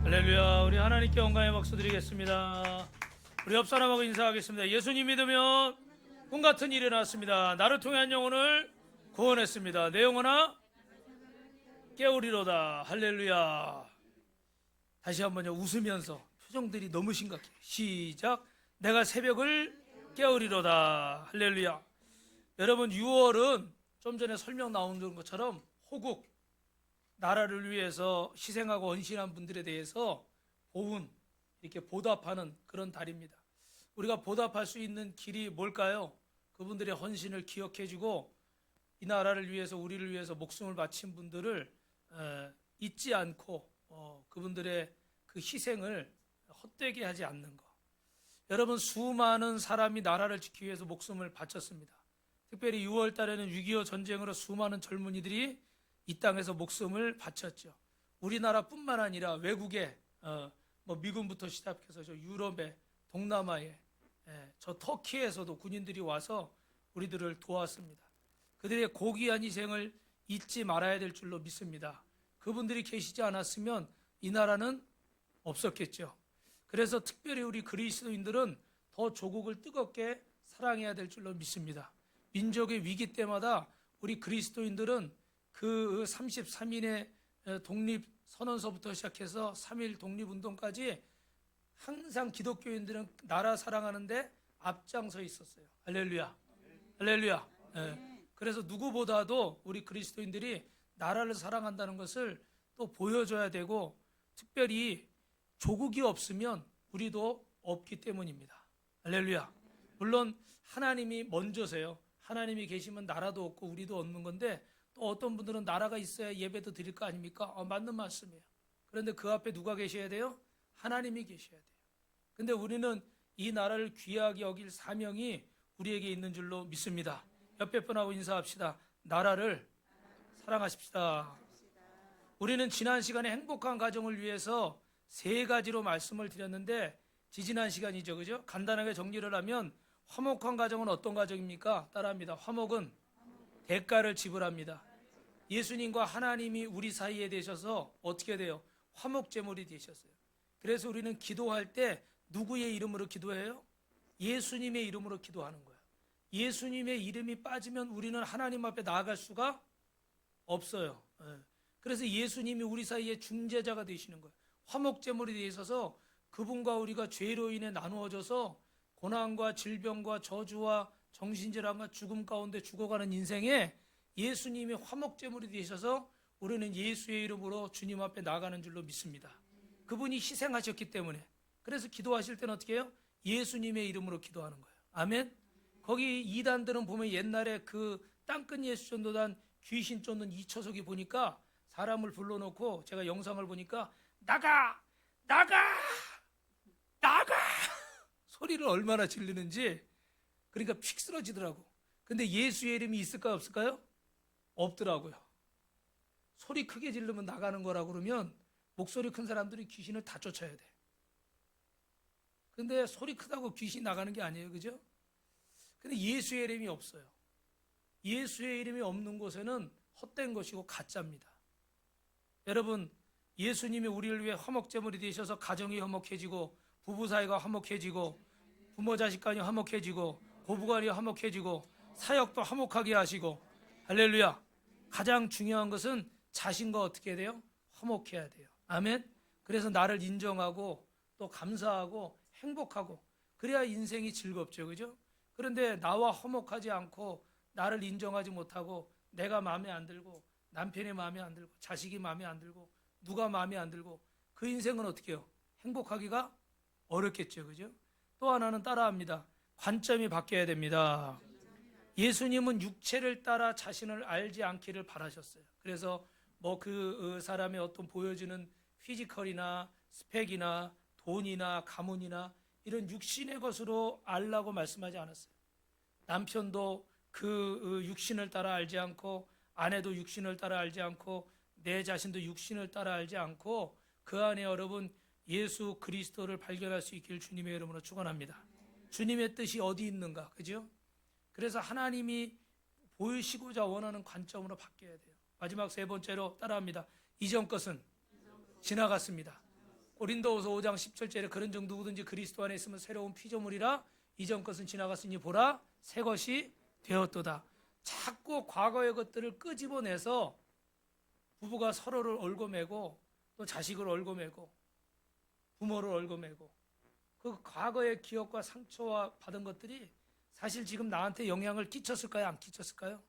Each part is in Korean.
할렐루야. 우리 하나님께 영광의 박수 드리겠습니다. 우리 옆 사람하고 인사하겠습니다. 예수님 믿으면 꿈 같은 일이 났습니다. 나를 통해 한 영혼을 구원했습니다. 내 영혼아 깨우리로다. 할렐루야. 다시 한번요. 웃으면서. 표정들이 너무 심각해. 시작. 내가 새벽을 깨우리로다. 할렐루야. 여러분, 6월은 좀 전에 설명 나온 것처럼 호국, 나라를 위해서 희생하고 헌신한 분들에 대해서 보훈, 이렇게 보답하는 그런 달입니다. 우리가 보답할 수 있는 길이 뭘까요? 그분들의 헌신을 기억해주고 이 나라를 위해서, 우리를 위해서 목숨을 바친 분들을 잊지 않고 그분들의 그 희생을 헛되게 하지 않는 것. 여러분, 수많은 사람이 나라를 지키기 위해서 목숨을 바쳤습니다. 특별히 6월 달에는 6.25 전쟁으로 수많은 젊은이들이 이 땅에서 목숨을 바쳤죠. 우리나라뿐만 아니라 외국에 미군부터 시작해서 저 유럽에, 동남아에, 저 터키에서도 군인들이 와서 우리들을 도왔습니다. 그들의 고귀한 희생을 잊지 말아야 될 줄로 믿습니다. 그분들이 계시지 않았으면 이 나라는 없었겠죠. 그래서 특별히 우리 그리스도인들은 더 조국을 뜨겁게 사랑해야 될 줄로 믿습니다. 민족의 위기 때마다 우리 그리스도인들은 그 33인의 독립선언서부터 시작해서 3.1 독립운동까지 항상 기독교인들은 나라 사랑하는데 앞장서 있었어요. 할렐루야. 할렐루야. 그래서 누구보다도 우리 그리스도인들이 나라를 사랑한다는 것을 또 보여줘야 되고, 특별히 조국이 없으면 우리도 없기 때문입니다. 할렐루야. 물론 하나님이 먼저세요. 하나님이 계시면 나라도 없고 우리도 없는 건데, 또 어떤 분들은 나라가 있어야 예배도 드릴 거 아닙니까? 맞는 말씀이에요. 그런데 그 앞에 누가 계셔야 돼요? 하나님이 계셔야 돼요. 근데 우리는 이 나라를 귀하게 여길 사명이 우리에게 있는 줄로 믿습니다. 옆에 분하고 인사합시다. 나라를 사랑하십시다. 우리는 지난 시간에 행복한 가정을 위해서 3가지로 말씀을 드렸는데, 지지난 시간이죠, 그죠? 간단하게 정리를 하면 화목한 가정은 어떤 가정입니까? 따라합니다. 화목은 대가를 지불합니다. 예수님과 하나님이 우리 사이에 되셔서 어떻게 돼요? 화목제물이 되셨어요. 그래서 우리는 기도할 때 누구의 이름으로 기도해요? 예수님의 이름으로 기도하는 거예요. 예수님의 이름이 빠지면 우리는 하나님 앞에 나아갈 수가 없어요. 그래서 예수님이 우리 사이에 중재자가 되시는 거예요. 화목제물이 되셔서 그분과 우리가 죄로 인해 나누어져서 고난과 질병과 저주와 정신질환과 죽음 가운데 죽어가는 인생에 예수님이 화목제물이 되셔서 우리는 예수의 이름으로 주님 앞에 나가는 줄로 믿습니다. 그분이 희생하셨기 때문에. 그래서 기도하실 때는 어떻게 해요? 예수님의 이름으로 기도하는 거예요. 아멘. 거기 이단들은 보면 옛날에 그 땅끝 예수전도단 귀신 쫓는 이초석이 보니까 사람을 불러놓고, 제가 영상을 보니까 나가! 나가! 나가! 소리를 얼마나 지르는지, 그러니까 픽 쓰러지더라고. 근데 예수의 이름이 있을까요, 없을까요? 없더라고요. 소리 크게 지르면 나가는 거라고 그러면 목소리 큰 사람들이 귀신을 다 쫓아야 돼. 근데 소리 크다고 귀신이 나가는 게 아니에요, 그죠? 근데 예수의 이름이 없어요. 예수의 이름이 없는 곳에는 헛된 것이고 가짜입니다. 여러분, 예수님이 우리를 위해 화목제물이 되셔서 가정이 화목해지고, 부부 사이가 화목해지고, 부모 자식 간이 화목해지고, 고부간이 화목해지고, 사역도 화목하게 하시고, 할렐루야. 가장 중요한 것은 자신과 어떻게 해야 돼요? 화목해야 돼요. 아멘. 그래서 나를 인정하고 또 감사하고 행복하고, 그래야 인생이 즐겁죠, 그죠? 그런데 나와 화목하지 않고 나를 인정하지 못하고 내가 마음에 안 들고 남편이 마음에 안 들고 자식이 마음에 안 들고 누가 마음에 안 들고, 그 인생은 어떻게 해요? 행복하기가 어렵겠죠, 그죠? 또 하나는 따라합니다. 관점이 바뀌어야 됩니다. 예수님은 육체를 따라 자신을 알지 않기를 바라셨어요. 그래서 그 사람의 어떤 보여주는 피지컬이나 스펙이나 돈이나 가문이나 이런 육신의 것으로 알라고 말씀하지 않았어요. 남편도 그 육신을 따라 알지 않고, 아내도 육신을 따라 알지 않고, 내 자신도 육신을 따라 알지 않고, 그 안에 여러분 예수 그리스도를 발견할 수 있기를 주님의 이름으로 축원합니다. 주님의 뜻이 어디 있는가, 그죠? 그래서 하나님이 보이시고자 원하는 관점으로 바뀌어야 돼요. 마지막 3번째로 따라합니다. 이전 것은 지나갔습니다. 고린도후서 5장 17절에 그런 정 누구든지 그리스도 안에 있으면 새로운 피조물이라 이전 것은 지나갔으니 보라 새 것이 되었도다. 자꾸 과거의 것들을 끄집어내서 부부가 서로를 얽어매고 또 자식을 얽어매고 부모를 얽어매고 그 과거의 기억과 상처와 받은 것들이 사실 지금 나한테 영향을 끼쳤을까요? 안 끼쳤을까요?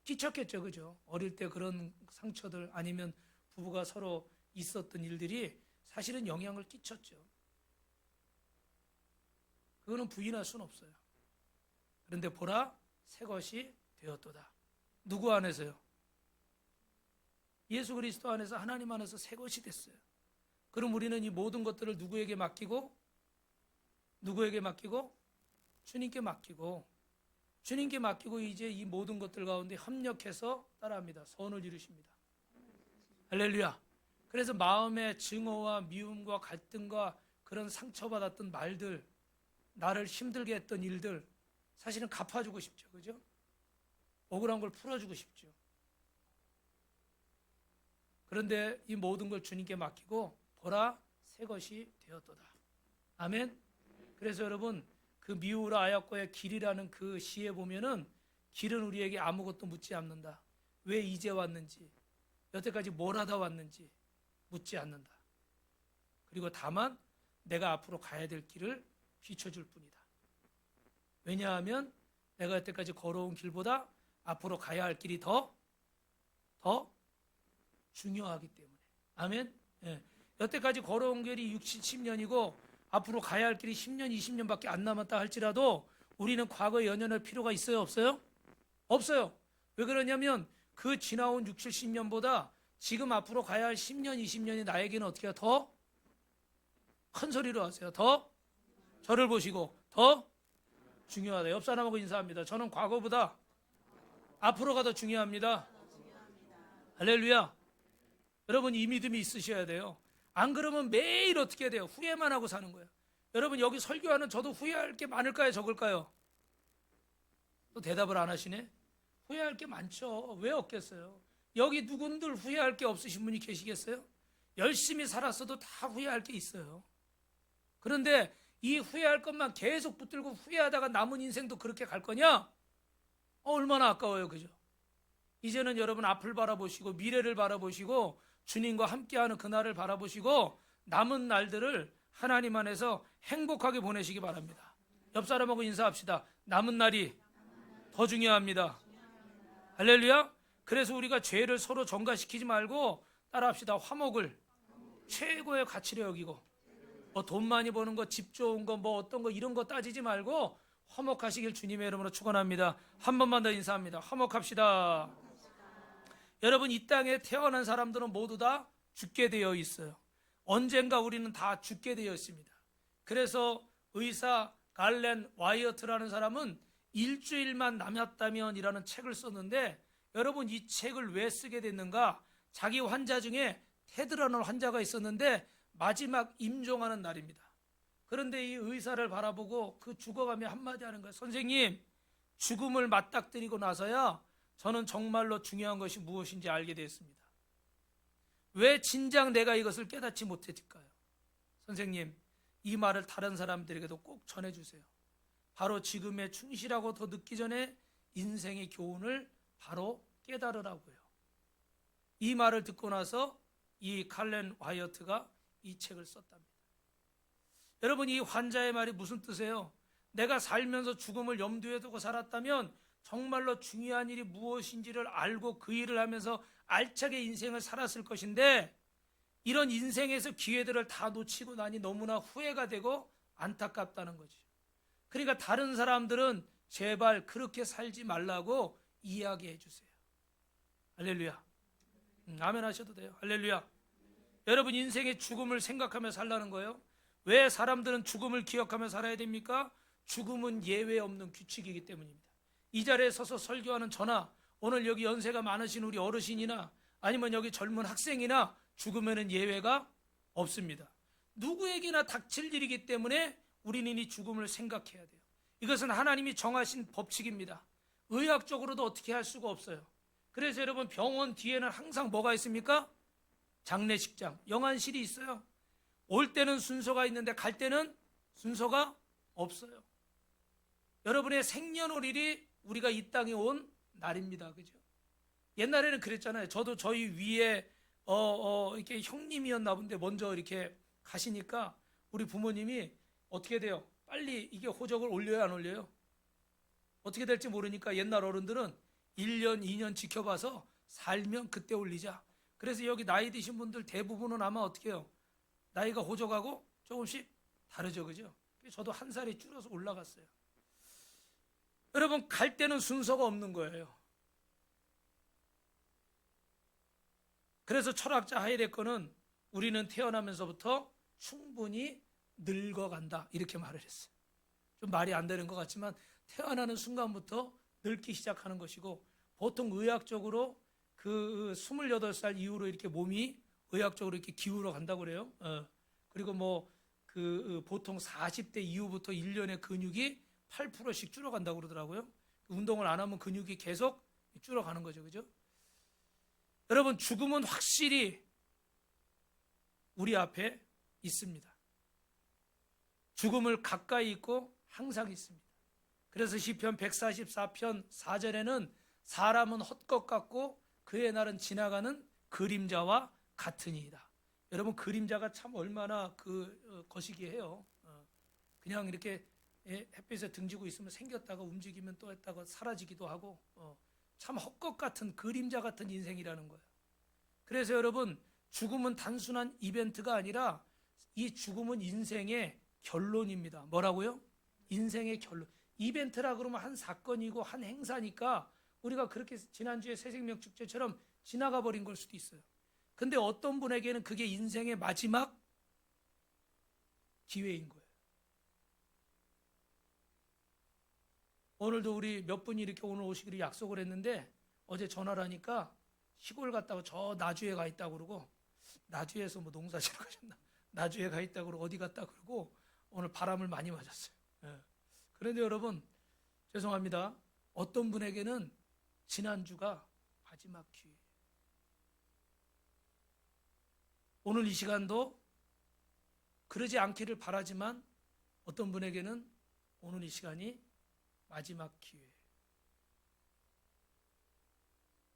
끼쳤겠죠, 그죠? 어릴 때 그런 상처들 아니면 부부가 서로 있었던 일들이 사실은 영향을 끼쳤죠. 그거는 부인할 수는 없어요. 그런데 보라 새 것이 되었도다. 누구 안에서요? 예수 그리스도 안에서 하나님 안에서 새 것이 됐어요. 그럼 우리는 이 모든 것들을 누구에게 맡기고 주님께 맡기고 이제 이 모든 것들 가운데 협력해서 따라합니다. 선을 이루십니다. 할렐루야. 그래서 마음의 증오와 미움과 갈등과 그런 상처받았던 말들, 나를 힘들게 했던 일들 사실은 갚아주고 싶죠. 그죠? 억울한 걸 풀어주고 싶죠. 그런데 이 모든 걸 주님께 맡기고 보라 새 것이 되었도다. 아멘. 그래서 여러분 그 미우라 아야코의 길이라는 그 시에 보면은 길은 우리에게 아무것도 묻지 않는다. 왜 이제 왔는지, 여태까지 뭘 하다 왔는지 묻지 않는다. 그리고 다만 내가 앞으로 가야 될 길을 비춰줄 뿐이다. 왜냐하면 내가 여태까지 걸어온 길보다 앞으로 가야 할 길이 더 중요하기 때문에. 아멘. 예. 여태까지 걸어온 길이 60, 70년이고 앞으로 가야 할 길이 10년, 20년밖에 안 남았다 할지라도 우리는 과거에 연연할 필요가 있어요? 없어요? 없어요. 왜 그러냐면 그 지나온 60, 70년보다 지금 앞으로 가야 할 10년, 20년이 나에게는 어떻게 더 큰 소리로 하세요. 더 저를 보시고 더 중요하다. 옆 사람하고 인사합니다. 저는 과거보다 앞으로가 더 중요합니다. 할렐루야. 여러분 이 믿음이 있으셔야 돼요. 안 그러면 매일 어떻게 돼요? 후회만 하고 사는 거예요. 여러분 여기 설교하는 저도 후회할 게 많을까요? 적을까요? 또 대답을 안 하시네. 후회할 게 많죠. 왜 없겠어요? 여기 누군들 후회할 게 없으신 분이 계시겠어요? 열심히 살았어도 다 후회할 게 있어요. 그런데 이 후회할 것만 계속 붙들고 후회하다가 남은 인생도 그렇게 갈 거냐? 얼마나 아까워요. 그죠? 이제는 여러분 앞을 바라보시고 미래를 바라보시고 주님과 함께하는 그날을 바라보시고 남은 날들을 하나님 안에서 행복하게 보내시기 바랍니다. 옆 사람하고 인사합시다. 남은 날이 더 중요합니다. 할렐루야. 그래서 우리가 죄를 서로 전가시키지 말고 따라합시다. 화목을 최고의 가치로 여기고 뭐 돈 많이 버는 거, 집 좋은 거, 뭐 어떤 거 이런 거 따지지 말고 화목하시길 주님의 이름으로 축원합니다. 한 번만 더 인사합니다. 화목합시다. 여러분 이 땅에 태어난 사람들은 모두 다 죽게 되어 있어요. 언젠가 우리는 다 죽게 되어 있습니다. 그래서 의사 갈렌 와이어트라는 사람은 일주일만 남았다면이라는 책을 썼는데 여러분 이 책을 왜 쓰게 됐는가? 자기 환자 중에 테드라는 환자가 있었는데 마지막 임종하는 날입니다. 그런데 이 의사를 바라보고 그 죽어가며 한마디 하는 거예요. 선생님, 죽음을 맞닥뜨리고 나서야 저는 정말로 중요한 것이 무엇인지 알게 되었습니다. 왜 진작 내가 이것을 깨닫지 못했을까요? 선생님, 이 말을 다른 사람들에게도 꼭 전해주세요. 바로 지금에 충실하고 더 늦기 전에 인생의 교훈을 바로 깨달으라고요. 이 말을 듣고 나서 이 칼렌 와이어트가 이 책을 썼답니다. 여러분 이 환자의 말이 무슨 뜻이에요? 내가 살면서 죽음을 염두에 두고 살았다면 정말로 중요한 일이 무엇인지를 알고 그 일을 하면서 알차게 인생을 살았을 것인데 이런 인생에서 기회들을 다 놓치고 나니 너무나 후회가 되고 안타깝다는 거죠. 그러니까 다른 사람들은 제발 그렇게 살지 말라고 이야기해 주세요. 할렐루야. 아멘 하셔도 돼요. 할렐루야. 여러분 인생의 죽음을 생각하며 살라는 거예요. 왜 사람들은 죽음을 기억하며 살아야 됩니까? 죽음은 예외 없는 규칙이기 때문입니다. 이 자리에 서서 설교하는 저나 오늘 여기 연세가 많으신 우리 어르신이나 아니면 여기 젊은 학생이나 죽으면은 예외가 없습니다. 누구에게나 닥칠 일이기 때문에 우리는 이 죽음을 생각해야 돼요. 이것은 하나님이 정하신 법칙입니다. 의학적으로도 어떻게 할 수가 없어요. 그래서 여러분 병원 뒤에는 항상 뭐가 있습니까? 장례식장, 영안실이 있어요. 올 때는 순서가 있는데 갈 때는 순서가 없어요. 여러분의 생년월일이 우리가 이 땅에 온 날입니다. 그죠? 옛날에는 그랬잖아요. 저도 저희 위에 이렇게 형님이었나 본데 먼저 이렇게 가시니까 우리 부모님이 어떻게 돼요? 빨리 이게 호적을 올려요, 안 올려요? 어떻게 될지 모르니까 옛날 어른들은 1년, 2년 지켜봐서 살면 그때 올리자. 그래서 여기 나이 드신 분들 대부분은 아마 어떻게 해요? 나이가 호적하고 조금씩 다르죠, 그죠? 저도 한 살이 줄어서 올라갔어요. 여러분, 갈 때는 순서가 없는 거예요. 그래서 철학자 하이데거는 우리는 태어나면서부터 충분히 늙어간다 이렇게 말을 했어요. 좀 말이 안 되는 것 같지만 태어나는 순간부터 늙기 시작하는 것이고, 보통 의학적으로 그 28살 이후로 이렇게 몸이 의학적으로 이렇게 기울어 간다고 그래요. 그리고 뭐 그 보통 40대 이후부터 1년의 근육이 8%씩 줄어간다고 그러더라고요. 운동을 안 하면 근육이 계속 줄어가는 거죠. 그죠? 여러분, 죽음은 확실히 우리 앞에 있습니다. 죽음을 가까이 있고 항상 있습니다. 그래서 시편 144편 4절에는 사람은 헛것 같고 그의 날은 지나가는 그림자와 같으니이다. 여러분, 그림자가 참 얼마나 거시기해요. 그냥 이렇게 햇빛에 등지고 있으면 생겼다가 움직이면 또 했다가 사라지기도 하고, 참 헛것 같은 그림자 같은 인생이라는 거예요. 그래서 여러분, 죽음은 단순한 이벤트가 아니라 이 죽음은 인생의 결론입니다. 뭐라고요? 인생의 결론. 이벤트라 그러면 한 사건이고 한 행사니까 우리가 그렇게 지난주에 새생명 축제처럼 지나가 버린 걸 수도 있어요. 근데 어떤 분에게는 그게 인생의 마지막 기회인 거예요. 오늘도 우리 몇 분이 이렇게 오늘 오시기로 약속을 했는데 어제 전화를 하니까 시골 갔다고 저 나주에 가 있다고 그러고, 나주에서 뭐 농사지러 가셨나? 나주에 가 있다고 그러고 어디 갔다 그러고 오늘 바람을 많이 맞았어요. 그런데 여러분, 죄송합니다. 어떤 분에게는 지난주가 마지막 기회. 오늘 이 시간도 그러지 않기를 바라지만 어떤 분에게는 오늘 이 시간이 마지막 기회.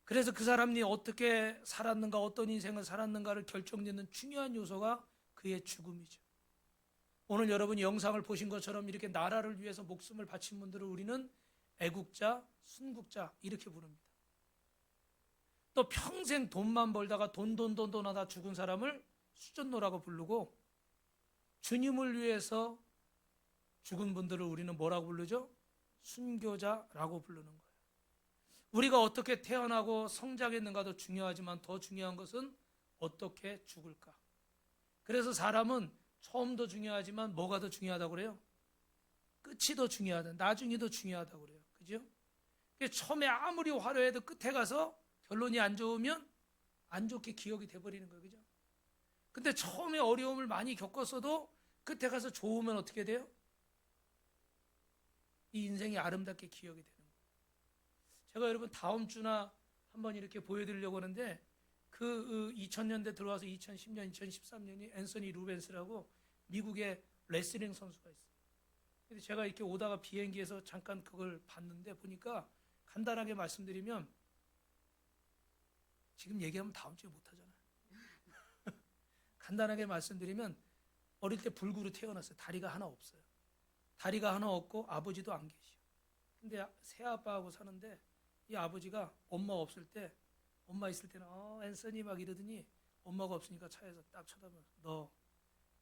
그래서 그 사람이 어떻게 살았는가, 어떤 인생을 살았는가를 결정짓는 중요한 요소가 그의 죽음이죠. 오늘 여러분이 영상을 보신 것처럼 이렇게 나라를 위해서 목숨을 바친 분들을 우리는 애국자, 순국자 이렇게 부릅니다. 또 평생 돈만 벌다가 돈 하다 죽은 사람을 수전노라고 부르고, 주님을 위해서 죽은 분들을 우리는 뭐라고 부르죠? 순교자라고 부르는 거예요. 우리가 어떻게 태어나고 성장했는가도 중요하지만 더 중요한 것은 어떻게 죽을까. 그래서 사람은 처음도 중요하지만 뭐가 더 중요하다고 그래요? 끝이 더 중요하다. 나중이 더 중요하다고 그래요. 그죠? 처음에 아무리 화려해도 끝에 가서 결론이 안 좋으면 안 좋게 기억이 돼버리는 거예요. 그죠? 근데 처음에 어려움을 많이 겪었어도 끝에 가서 좋으면 어떻게 돼요? 이 인생이 아름답게 기억이 되는 거예요. 제가 여러분 다음 주나 한번 이렇게 보여드리려고 하는데, 그 2000년대 들어와서 2010년, 2013년이 앤서니 루벤스라고 미국의 레슬링 선수가 있어요. 근데 제가 이렇게 오다가 비행기에서 잠깐 그걸 봤는데 보니까 간단하게 말씀드리면, 지금 얘기하면 다음 주에 못하잖아요. 간단하게 말씀드리면 어릴 때 불구로 태어났어요. 다리가 하나 없어요. 다리가 하나 없고 아버지도 안 계셔. 근데 새아빠하고 사는데 이 아버지가 엄마 없을 때, 엄마 있을 때는 앤서니 막 이러더니 엄마가 없으니까 차에서 딱 쳐다보면서, 너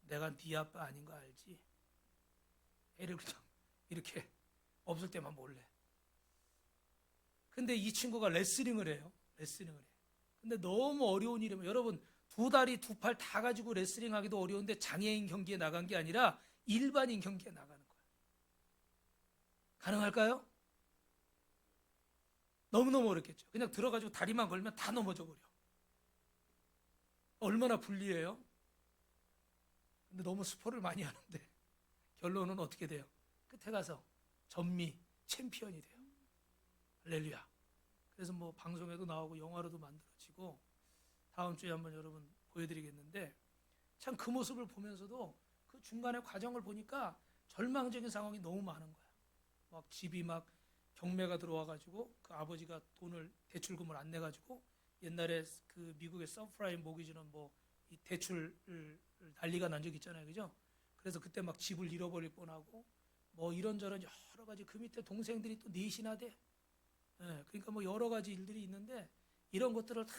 내가 네 아빠 아닌 거 알지? 애를 그냥 이렇게 없을 때만 몰래. 근데 이 친구가 레슬링을 해요. 레슬링을 해. 근데 너무 어려운 일이면, 여러분 두 다리 두 팔 다 가지고 레슬링 하기도 어려운데 장애인 경기에 나간 게 아니라 일반인 경기에 나가는 거예요. 가능할까요? 너무너무 어렵겠죠. 그냥 들어가지고 다리만 걸면 다 넘어져 버려. 얼마나 불리해요? 근데 너무 스포를 많이 하는데 결론은 어떻게 돼요? 끝에 가서 전미 챔피언이 돼요. 할렐루야. 그래서 뭐 방송에도 나오고 영화로도 만들어지고, 다음 주에 한번 여러분 보여드리겠는데, 참 그 모습을 보면서도 그 중간의 과정을 보니까 절망적인 상황이 너무 많은 거야. 막 집이 막 경매가 들어와가지고 그 아버지가 돈을 대출금을 안 내가지고 옛날에 그 미국의 서프라임 모기지는 뭐 이 대출 난리가 난 적 있잖아요, 그죠? 그래서 그때 막 집을 잃어버릴 뻔하고 뭐 이런저런 여러 가지 그 밑에 동생들이 또 넷이나 돼. 예, 그러니까 뭐 여러 가지 일들이 있는데 이런 것들을 다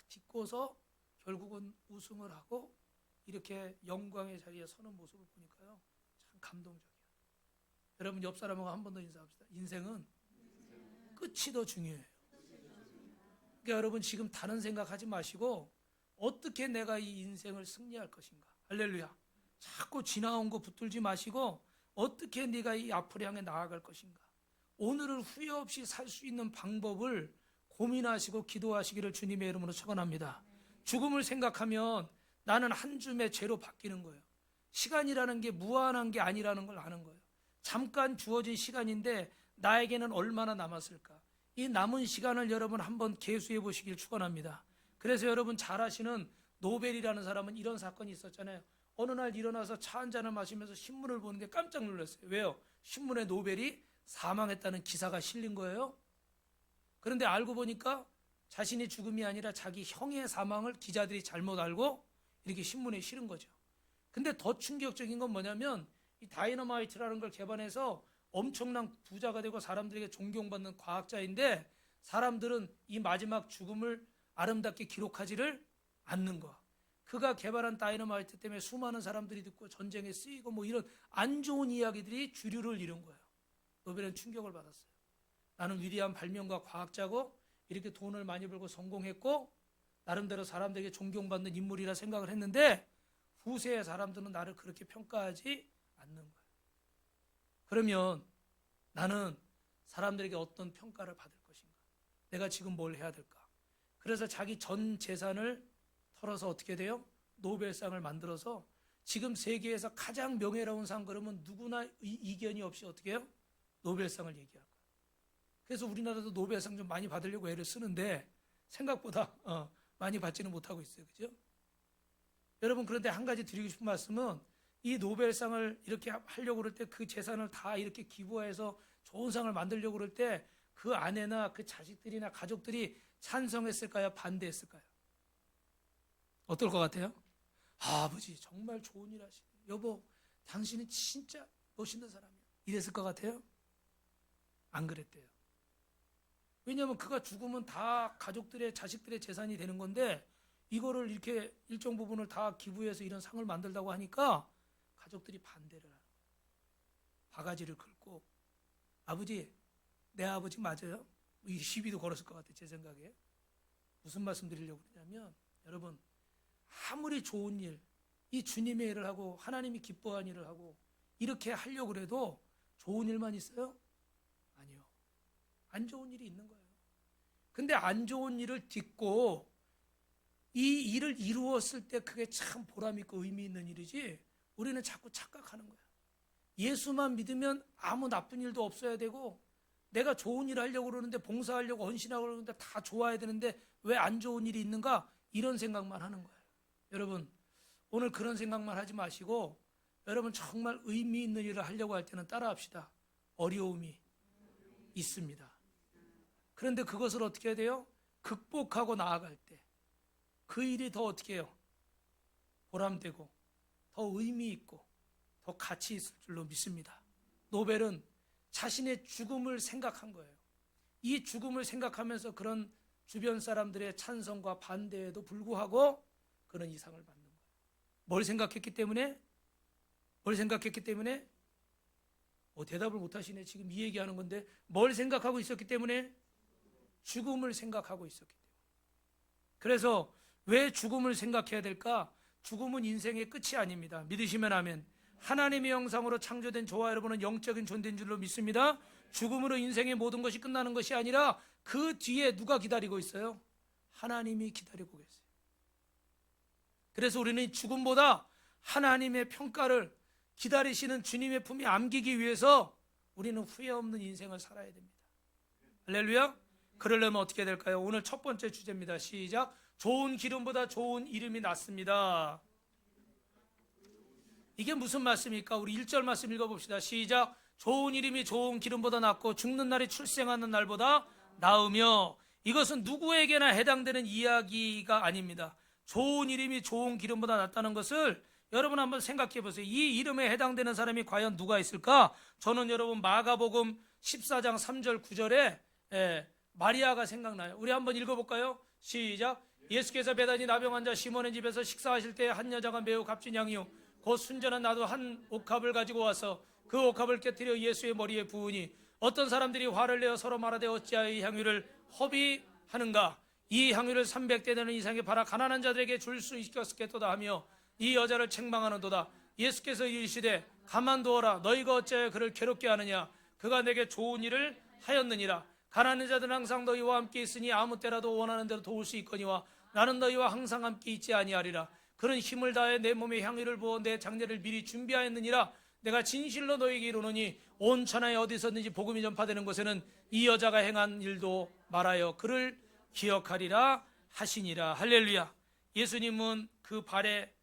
딛고서 결국은 우승을 하고 이렇게 영광의 자리에 서는 모습을 보니까요, 참 감동적이야. 여러분 옆 사람하고 한 번 더 인사합시다. 인생은 끝이 더 중요해요. 그러니까 여러분 지금 다른 생각하지 마시고 어떻게 내가 이 인생을 승리할 것인가. 할렐루야. 자꾸 지나온 거 붙들지 마시고 어떻게 네가 이 앞을 향해 나아갈 것인가. 오늘을 후회 없이 살 수 있는 방법을 고민하시고 기도하시기를 주님의 이름으로 축원합니다. 죽음을 생각하면 나는 한 줌의 죄로 바뀌는 거예요. 시간이라는 게 무한한 게 아니라는 걸 아는 거예요. 잠깐 주어진 시간인데 나에게는 얼마나 남았을까. 이 남은 시간을 여러분 한번 계수해 보시길 축원합니다. 그래서 여러분 잘 아시는 노벨이라는 사람은 이런 사건이 있었잖아요. 어느 날 일어나서 차 한 잔을 마시면서 신문을 보는데 깜짝 놀랐어요. 왜요? 신문에 노벨이 사망했다는 기사가 실린 거예요. 그런데 알고 보니까 자신의 죽음이 아니라 자기 형의 사망을 기자들이 잘못 알고 이렇게 신문에 실은 거죠. 근데 더 충격적인 건 뭐냐면 이 다이너마이트라는 걸 개발해서 엄청난 부자가 되고 사람들에게 존경받는 과학자인데 사람들은 이 마지막 죽음을 아름답게 기록하지를 않는 거. 그가 개발한 다이너마이트 때문에 수많은 사람들이 듣고 전쟁에 쓰이고 뭐 이런 안 좋은 이야기들이 주류를 이룬 거예요. 노벨은 충격을 받았어요. 나는 위대한 발명가 과학자고 이렇게 돈을 많이 벌고 성공했고 나름대로 사람들에게 존경받는 인물이라 생각을 했는데 후세의 사람들은 나를 그렇게 평가하지 않는 거예요. 그러면 나는 사람들에게 어떤 평가를 받을 것인가? 내가 지금 뭘 해야 될까? 그래서 자기 전 재산을 털어서 어떻게 돼요? 노벨상을 만들어서 지금 세계에서 가장 명예로운 상 그러면 누구나 이견이 없이 어떻게 해요? 노벨상을 얘기할 거예요. 그래서 우리나라도 노벨상 좀 많이 받으려고 애를 쓰는데 생각보다 많이 받지는 못하고 있어요. 그죠? 여러분 그런데 한 가지 드리고 싶은 말씀은 이 노벨상을 이렇게 하려고 그럴 때 그 재산을 다 이렇게 기부해서 좋은 상을 만들려고 그럴 때 그 아내나 그 자식들이나 가족들이 찬성했을까요? 반대했을까요? 어떨 것 같아요? 아버지 정말 좋은 일 하시네. 여보 당신은 진짜 멋있는 사람이야. 이랬을 것 같아요? 안 그랬대요. 왜냐하면 그가 죽으면 다 가족들의 자식들의 재산이 되는 건데 이거를 이렇게 일정 부분을 다 기부해서 이런 상을 만들다고 하니까 가족들이 반대를 하는 거예요. 바가지를 긁고 아버지 내 아버지 맞아요? 이 시비도 걸었을 것 같아요. 제 생각에. 무슨 말씀 드리려고 그러냐면 여러분 아무리 좋은 일, 이 주님의 일을 하고 하나님이 기뻐하는 일을 하고 이렇게 하려고 해도 좋은 일만 있어요? 아니요. 안 좋은 일이 있는 거예요. 근데 안 좋은 일을 딛고 이 일을 이루었을 때 그게 참 보람 있고 의미 있는 일이지 우리는 자꾸 착각하는 거야. 예수만 믿으면 아무 나쁜 일도 없어야 되고 내가 좋은 일을 하려고 그러는데 봉사하려고 헌신하려고 그러는데 다 좋아야 되는데 왜 안 좋은 일이 있는가? 이런 생각만 하는 거예요. 여러분 오늘 그런 생각만 하지 마시고 여러분 정말 의미 있는 일을 하려고 할 때는 따라합시다. 어려움이 있습니다. 그런데 그것을 어떻게 해야 돼요? 극복하고 나아갈 때 그 일이 더 어떻게 해요? 보람되고 더 의미 있고 더 가치 있을 줄로 믿습니다. 노벨은 자신의 죽음을 생각한 거예요. 이 죽음을 생각하면서 그런 주변 사람들의 찬성과 반대에도 불구하고 그런 이상을 받는 거예요. 뭘 생각했기 때문에? 대답을 못 하시네. 지금 이 얘기하는 건데 뭘 생각하고 있었기 때문에? 죽음을 생각하고 있었기 때문에. 그래서 왜 죽음을 생각해야 될까? 죽음은 인생의 끝이 아닙니다. 믿으시면 아멘. 하나님의 형상으로 창조된 저와 여러분은 영적인 존재인 줄로 믿습니다. 죽음으로 인생의 모든 것이 끝나는 것이 아니라 그 뒤에 누가 기다리고 있어요? 하나님이 기다리고 계세요. 그래서 우리는 죽음보다 하나님의 평가를 기다리시는 주님의 품에 안기기 위해서 우리는 후회 없는 인생을 살아야 됩니다. 할렐루야. 그러려면 어떻게 해야 될까요? 오늘 첫 번째 주제입니다. 시작. 좋은 기름보다 좋은 이름이 낫습니다. 이게 무슨 말씀입니까? 우리 1절 말씀 읽어봅시다. 시작. 좋은 이름이 좋은 기름보다 낫고 죽는 날이 출생하는 날보다 나으며. 이것은 누구에게나 해당되는 이야기가 아닙니다. 좋은 이름이 좋은 기름보다 낫다는 것을 여러분 한번 생각해 보세요. 이 이름에 해당되는 사람이 과연 누가 있을까? 저는 여러분 마가복음 14장 3절 9절에 마리아가 생각나요. 우리 한번 읽어볼까요? 시작. 예수께서 베다니 나병 환자 시몬의 집에서 식사하실 때 한 여자가 매우 값진 양이요 곧 순전한 나도 한 옥합을 가지고 와서 그 옥합을 깨뜨려 예수의 머리에 부으니 어떤 사람들이 화를 내어 서로 말하되 어찌하여 이 향유를 허비하는가? 이 향유를 300대되는 이상의 팔아 가난한 자들에게 줄 수 있겠도다 하며 이 여자를 책망하는도다. 예수께서 이르시되 가만두어라. 너희가 어찌하여 그를 괴롭게 하느냐? 그가 내게 좋은 일을 하였느니라. 가난한 자들은 항상 너희와 함께 있으니 아무 때라도 원하는 대로 도울 수 있거니와 나는 너희와 항상 함께 있지 아니하리라. 그런 힘을 다해 내 몸에 향유를 부어 내 장례를 미리 준비하였느니라. 내가 진실로 너희에게 이르노니 온 천하에 어디서든지 복음이 전파되는 곳에는 이 여자가 행한 일도 말하여 그를 기억하리라 하시니라. 할렐루야. 예수님은 그 발에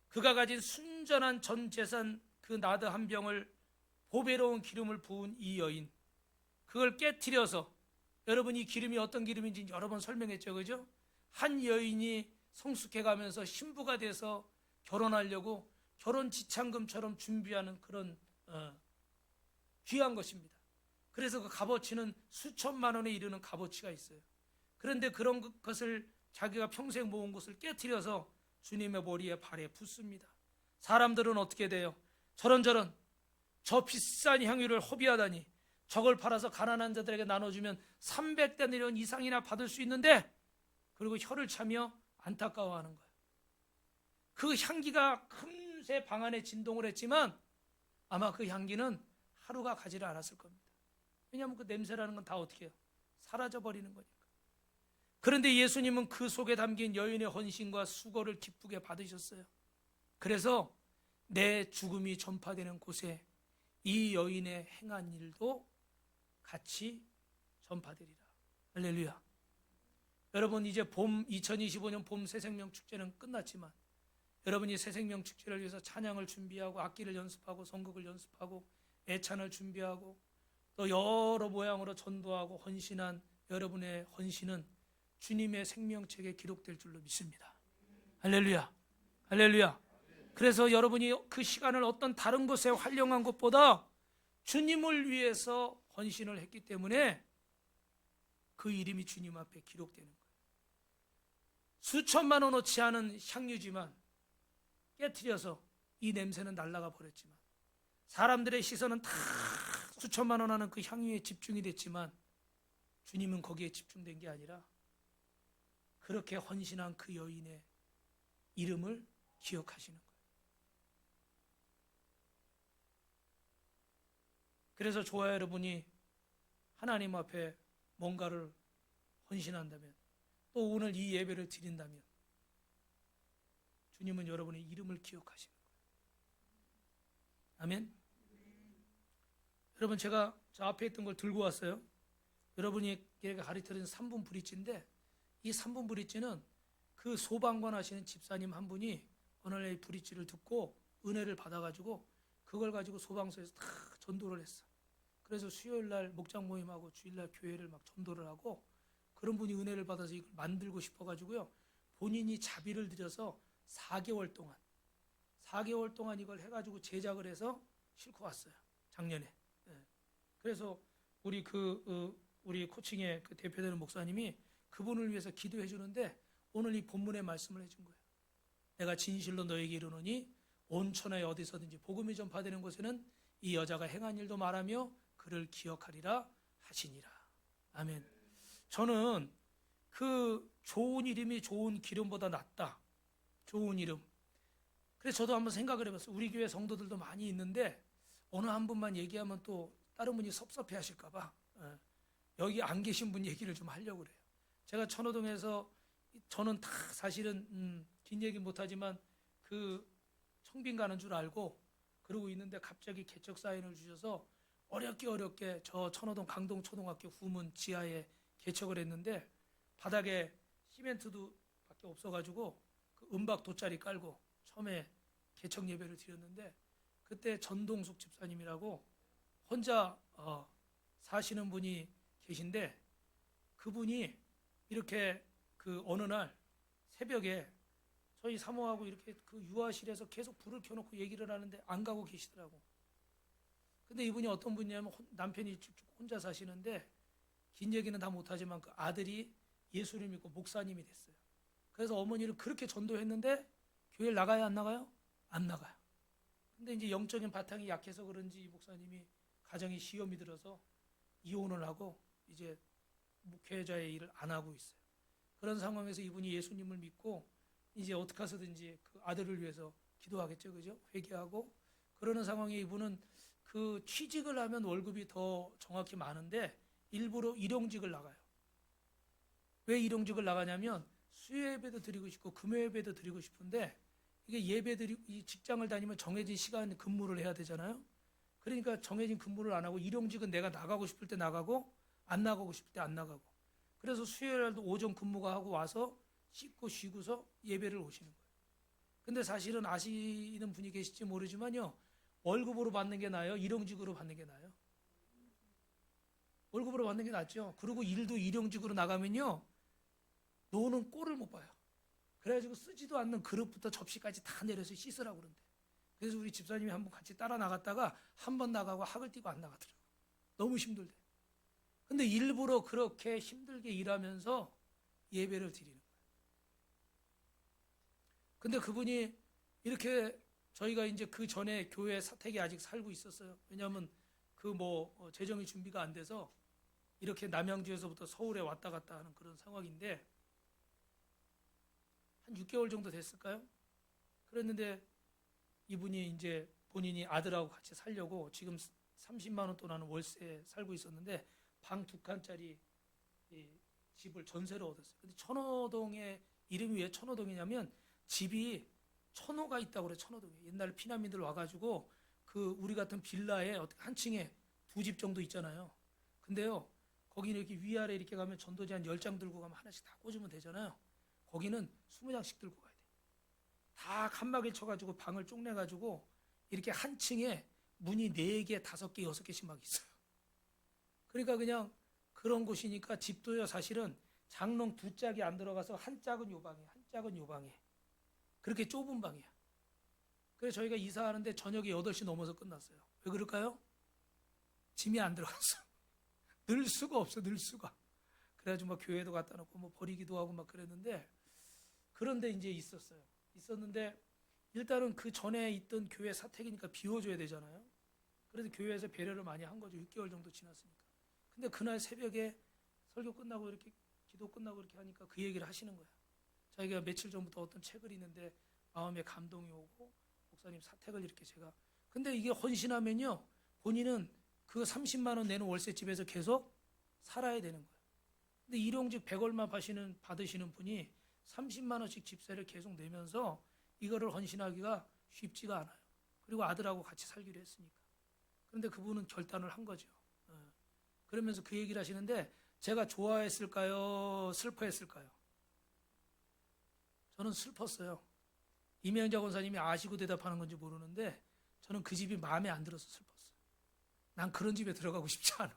그가 가진 순전한 전 재산 그 나드 한 병을 보배로운 기름을 부은 이 여인, 그걸 깨트려서, 여러분 이 기름이 어떤 기름인지 여러 번 설명했죠, 그죠? 한 여인이 성숙해 가면서 신부가 돼서 결혼하려고 결혼 지참금처럼 준비하는 그런 귀한 것입니다. 그래서 그 값어치는 수천만 원에 이르는 값어치가 있어요. 그런데 그런 것을 자기가 평생 모은 것을 깨트려서 주님의 머리에 발에 붓습니다. 사람들은 어떻게 돼요? 저런저런 저 비싼 향유를 허비하다니, 저걸 팔아서 가난한 자들에게 나눠주면 300데나리온 이상이나 받을 수 있는데, 그리고 혀를 차며 안타까워하는 거예요. 그 향기가 금세 방 안에 진동을 했지만 아마 그 향기는 하루가 가지를 않았을 겁니다. 왜냐하면 그 냄새라는 건 다 어떻게 해요? 사라져버리는 거니까. 그런데 예수님은 그 속에 담긴 여인의 헌신과 수고를 기쁘게 받으셨어요. 그래서 내 죽음이 전파되는 곳에 이 여인의 행한 일도 같이 전파되리라. 할렐루야. 여러분 이제 2025년 봄 새생명 축제는 끝났지만 여러분이 새생명 축제를 위해서 찬양을 준비하고 악기를 연습하고 선곡을 연습하고 애찬을 준비하고 또 여러 모양으로 전도하고 헌신한 여러분의 헌신은 주님의 생명책에 기록될 줄로 믿습니다. 할렐루야. 할렐루야. 그래서 여러분이 그 시간을 어떤 다른 것에 활용한 것보다 주님을 위해서 헌신을 했기 때문에 그 이름이 주님 앞에 기록되는 거예요. 수천만 원어치 하는 향유지만 깨트려서 이 냄새는 날아가 버렸지만, 사람들의 시선은 다 수천만 원 하는 그 향유에 집중이 됐지만 주님은 거기에 집중된 게 아니라 그렇게 헌신한 그 여인의 이름을 기억하시는 거예요. 그래서 저와 여러분이 하나님 앞에 뭔가를 헌신한다면, 또 오늘 이 예배를 드린다면 주님은 여러분의 이름을 기억하시는 거예요. 아멘. 여러분 제가 저 앞에 있던 걸 들고 왔어요. 여러분이 가르쳐드린 3분 브릿지인데, 이 3분 브릿지는 그 소방관 하시는 집사님 한 분이 어느 날 이 브릿지를 듣고 은혜를 받아가지고 그걸 가지고 소방서에서 다 전도를 했어. 그래서 수요일날 목장 모임하고 주일날 교회를 막 전도를 하고, 그런 분이 은혜를 받아서 이걸 만들고 싶어가지고요, 본인이 자비를 들여서 4개월 동안 이걸 해가지고 제작을 해서 싣고 왔어요, 작년에. 그래서 우리 우리 코칭의 그 대표되는 목사님이 그분을 위해서 기도해 주는데 오늘 이 본문의 말씀을 해준 거예요. 내가 진실로 너에게 이르노니 온 천하에 어디서든지 복음이 전파되는 곳에는 이 여자가 행한 일도 말하며 그를 기억하리라 하시니라. 아멘. 저는 그 좋은 이름이 좋은 기름보다 낫다. 좋은 이름. 그래서 저도 한번 생각을 해봤어요. 우리 교회 성도들도 많이 있는데 어느 한 분만 얘기하면 또 다른 분이 섭섭해 하실까 봐 여기 안 계신 분 얘기를 좀 하려고 그래요. 제가 천호동에서 저는 다 사실은 긴 얘기 못하지만 그 청빈 가는 줄 알고 그러고 있는데 갑자기 개척 사인을 주셔서 어렵게 저 천호동 강동초등학교 후문 지하에 개척을 했는데 바닥에 시멘트도 밖에 없어가지고 그 은박 돗자리 깔고 처음에 개척 예배를 드렸는데 그때 전동숙 집사님이라고 혼자 사시는 분이 계신데 그분이 이렇게 그 어느 날 새벽에 저희 사모하고 이렇게 그 유아실에서 계속 불을 켜놓고 얘기를 하는데 안 가고 계시더라고. 근데 이분이 어떤 분이냐면 남편이 혼자 사시는데 긴 얘기는 다 못하지만 그 아들이 예수를 믿고 목사님이 됐어요. 그래서 어머니를 그렇게 전도했는데 교회를 나가요, 안 나가요? 안 나가요. 근데 이제 영적인 바탕이 약해서 그런지 이 목사님이 가정에 시험이 들어서 이혼을 하고 이제 목회자의 일을 안 하고 있어요. 그런 상황에서 이분이 예수님을 믿고 이제 어떻게 해서든지 그 아들을 위해서 기도하겠죠, 그죠? 회개하고 그러는 상황에 이분은 그 취직을 하면 월급이 더 정확히 많은데 일부러 일용직을 나가요. 왜 일용직을 나가냐면 수요 예배도 드리고 싶고 금요 예배도 드리고 싶은데 이게 예배드리고 이 직장을 다니면 정해진 시간 근무를 해야 되잖아요. 그러니까 정해진 근무를 안 하고 일용직은 내가 나가고 싶을 때 나가고 안 나가고 싶을 때 안 나가고 그래서 수요일날도 오전 근무가 하고 와서 씻고 쉬고서 예배를 오시는 거예요. 근데 사실은 아시는 분이 계실지 모르지만요. 월급으로 받는 게 나아요? 일용직으로 받는 게 나아요? 월급으로 받는 게 낫죠. 그리고 일도 일용직으로 나가면요. 노는 꼴을 못 봐요. 그래가지고 쓰지도 않는 그릇부터 접시까지 다 내려서 씻으라고 그러는데. 그래서 우리 집사님이 한번 같이 따라 나갔다가 한 번 나가고 학을 띄고 안 나가더라고요. 너무 힘들대. 근데 일부러 그렇게 힘들게 일하면서 예배를 드리는 거예요. 근데 그분이 이렇게 저희가 이제 그 전에 교회 사택에 아직 살고 있었어요. 왜냐하면 그 재정이 준비가 안 돼서 이렇게 남양주에서부터 서울에 왔다 갔다 하는 그런 상황인데 한 6개월 정도 됐을까요? 그랬는데 이분이 이제 본인이 아들하고 같이 살려고 지금 30만 원 돈 하는 월세에 살고 있었는데 방 2칸짜리 집을 전세로 얻었어요. 근데 천호동에 이름이 왜 천호동이냐면 집이 천호가 있다고 그래. 천호동에 옛날 피난민들 와가지고 그 우리 같은 빌라에 한 층에 2집 정도 있잖아요. 근데요 거기는 이렇게 위아래 이렇게 가면 전도지 한 10장 들고 가면 하나씩 다 꽂으면 되잖아요. 거기는 20장씩 들고 가야 돼. 다 칸막이를 쳐가지고 방을 쪽내가지고 이렇게 한 층에 문이 4개, 5개, 6개씩 막 있어요. 그러니까 그냥 그런 곳이니까 집도요 사실은 장롱 2짝이 안 들어가서 한 짝은 요 방에, 한 짝은 요 방에 그렇게 좁은 방이야. 그래서 저희가 이사하는데 저녁에 8시 넘어서 끝났어요. 왜 그럴까요? 짐이 안 들어갔어. 늘 수가 없어, 늘 수가. 그래가지고 막 교회도 갖다 놓고 뭐 버리기도 하고 막 그랬는데 그런데 이제 있었는데 일단은 그 전에 있던 교회 사택이니까 비워줘야 되잖아요. 그래서 교회에서 배려를 많이 한 거죠. 6개월 정도 지났으니까. 근데 그날 새벽에 설교 끝나고 이렇게 기도 끝나고 이렇게 하니까 그 얘기를 하시는 거야. 자기가 며칠 전부터 어떤 책을 읽는데 마음에 감동이 오고 목사님 사택을 이렇게 제가 근데 이게 헌신하면요 본인은 그 30만 원 내는 월세집에서 계속 살아야 되는 거예요. 근데 일용직 100얼마 받으시는 분이 30만 원씩 집세를 계속 내면서 이거를 헌신하기가 쉽지가 않아요. 그리고 아들하고 같이 살기로 했으니까. 그런데 그분은 결단을 한 거죠. 그러면서 그 얘기를 하시는데 제가 좋아했을까요? 슬퍼했을까요? 저는 슬펐어요. 이명자 권사님이 아시고 대답하는 건지 모르는데 저는 그 집이 마음에 안 들어서 슬펐어요. 난 그런 집에 들어가고 싶지 않아.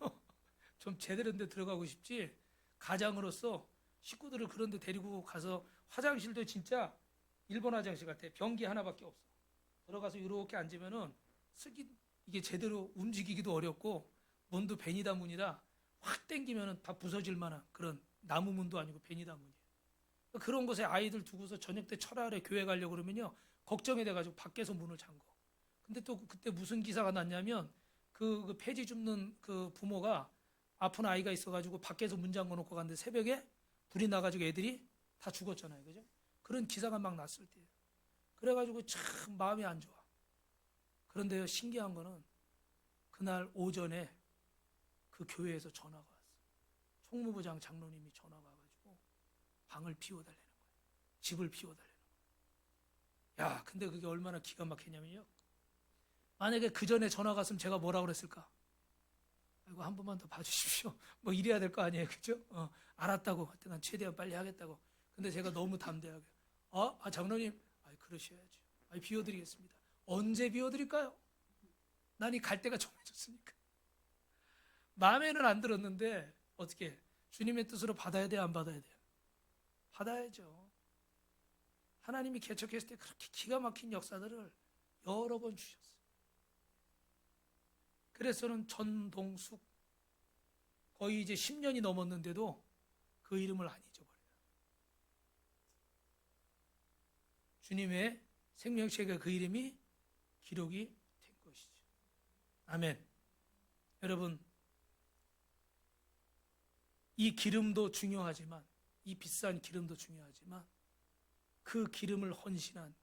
좀 제대로 된 데 들어가고 싶지. 가장으로서 식구들을 그런 데 데리고 가서 화장실도 진짜 일본 화장실 같아. 변기 하나밖에 없어. 들어가서 이렇게 앉으면은 이게 제대로 움직이기도 어렵고 문도 베니다 문이라 확 땡기면은 다 부서질 만한 그런 나무 문도 아니고 베니다 문이에요. 그런 곳에 아이들 두고서 저녁 때 철야에 교회 가려고 그러면요 걱정이 돼가지고 밖에서 문을 잠궈. 근데 또 그때 무슨 기사가 났냐면 그 폐지 줍는 그 부모가 아픈 아이가 있어가지고 밖에서 문 잠궈 놓고 갔는데 새벽에 불이 나가지고 애들이 다 죽었잖아요, 그죠? 그런 기사가 막 났을 때예요. 그래가지고 참 마음이 안 좋아. 그런데요 신기한 거는 그날 오전에 그 교회에서 전화가 왔어. 총무부장 장로님이 전화가 와가지고 방을 비워달라는 거예요. 집을 비워달라는 거예요. 야, 근데 그게 얼마나 기가 막히냐면요. 만약에 그 전에 전화가 왔으면 제가 뭐라고 그랬을까? 아이고 한 번만 더 봐주십시오. 뭐 이래야 될 거 아니에요, 그죠? 알았다고. 하여튼 최대한 빨리 하겠다고. 근데 제가 너무 담대하게, 장로님, 그러셔야죠. 비워드리겠습니다. 언제 비워드릴까요? 난 이 갈 때가 정해졌으니까. 마음에는 안 들었는데 어떻게 주님의 뜻으로 받아야 돼요? 안 받아야 돼요? 받아야죠. 하나님이 개척했을 때 그렇게 기가 막힌 역사들을 여러 번 주셨어요. 그래서는 전동숙 거의 이제 10년이 넘었는데도 그 이름을 안 잊어버려요. 주님의 생명책에 그 이름이 기록이 된 것이죠. 아멘. 여러분, 이 기름도 중요하지만, 이 비싼 기름도 중요하지만 그 기름을 헌신한